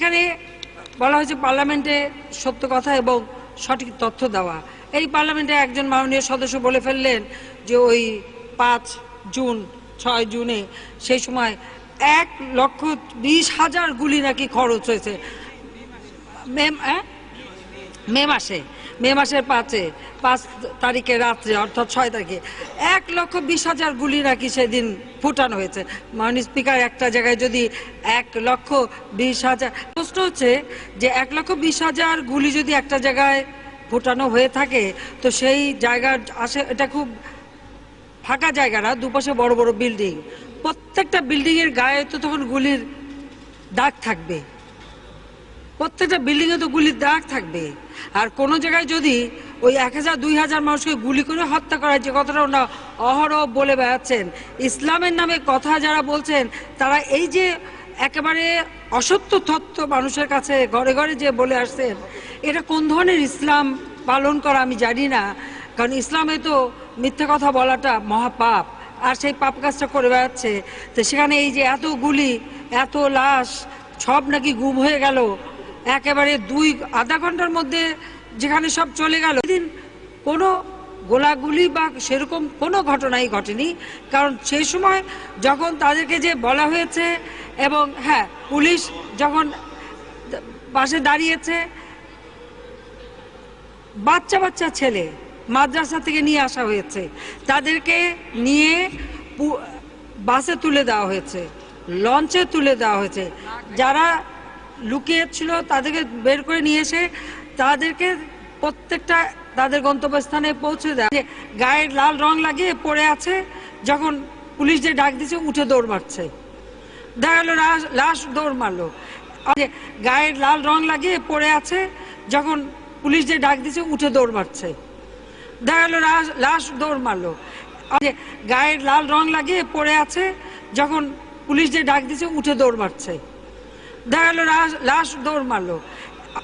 এখানে বলা হয়েছে পার্লামেন্টে সত্য কথা এবং সঠিক তথ্য দেওয়া। এই পার্লামেন্টে একজন মাননীয় সদস্য বলে ফেললেন যে ওই 5 জুন 6 জুনে সেই সময় 1,20,000 গুলি নাকি খরচ হয়েছে মে মাসের 5 তারিখে রাত্রে, অর্থাৎ 6 তারিখে 1,20,000 গুলি নাকি সেদিন ফুটানো হয়েছে। মাননীয় স্পিকার, একটা জায়গায় যদি 1,20,000, প্রশ্ন হচ্ছে যে 1,20,000 গুলি যদি একটা জায়গায় ফুটানো হয়ে থাকে তো সেই জায়গার এটা খুব ফাঁকা জায়গা না, দুপাশে বড় বড় বিল্ডিং, প্রত্যেকটা বিল্ডিং এর গায়ে তো তখন গুলির দাগ থাকবে, প্রত্যেকটা বিল্ডিং এ তো গুলির দাগ থাকবে। আর কোন জায়গায় যদি ওই 1,000-2,000 মানুষকে গুলি করে হত্যা করা, যে কথাটা ওরা অহরহ বলে বেড়াচ্ছেন, ইসলামের নামে কথা যারা বলছেন তারা এই যে একেবারে অসত্য তথ্য মানুষের কাছে ঘরে ঘরে যে বলে আসছেন, এটা কোন ধরনের ইসলাম পালন করা আমি জানি না। কারণ ইসলামে তো মিথ্যে কথা বলাটা মহাপাপ, আর সেই পাপ কাজটা করে বেড়াচ্ছে। তো সেখানে এই যে এত গুলি, এত লাশ, সব নাকি গুম হয়ে গেল একেবারে আধা ঘন্টার মধ্যে, যেখানে সব চলে গেল। দিন কোনো গোলাগুলি বা সেরকম কোনো ঘটনাই ঘটেনি। কারণ সেই সময় যখন তাদেরকে যে বলা হয়েছে, এবং হ্যাঁ, পুলিশ যখন পাশে দাঁড়িয়েছে, বাচ্চা বাচ্চা ছেলে মাদ্রাসা থেকে নিয়ে আসা হয়েছে, তাদেরকে নিয়ে বাসে তুলে দেওয়া হয়েছে, লঞ্চে তুলে দেওয়া হয়েছে। যারা লুকিয়ে ছিল তাদেরকে বের করে নিয়ে এসে তাদেরকে প্রত্যেকটা তাদের গন্তব্যস্থানে পৌঁছে দেয়। গায়ে লাল রং লাগিয়ে পড়ে আছে, যখন পুলিশ যে ডাক দিচ্ছে উঠে দৌড় মারছে, দেখা গেল লাশ দৌড় মারলো। গায়ে লাল রং লাগিয়ে পড়ে আছে, যখন পুলিশ যে ডাক দিচ্ছে উঠে দৌড় মারছে, দেখা গেল লাশ দৌড় মারলো। গায়ে লাল রং লাগিয়ে পড়ে আছে, যখন পুলিশ যে ডাক দিচ্ছে উঠে দৌড় মারছে, দেখা গেল লাশ দৌড় মারলো।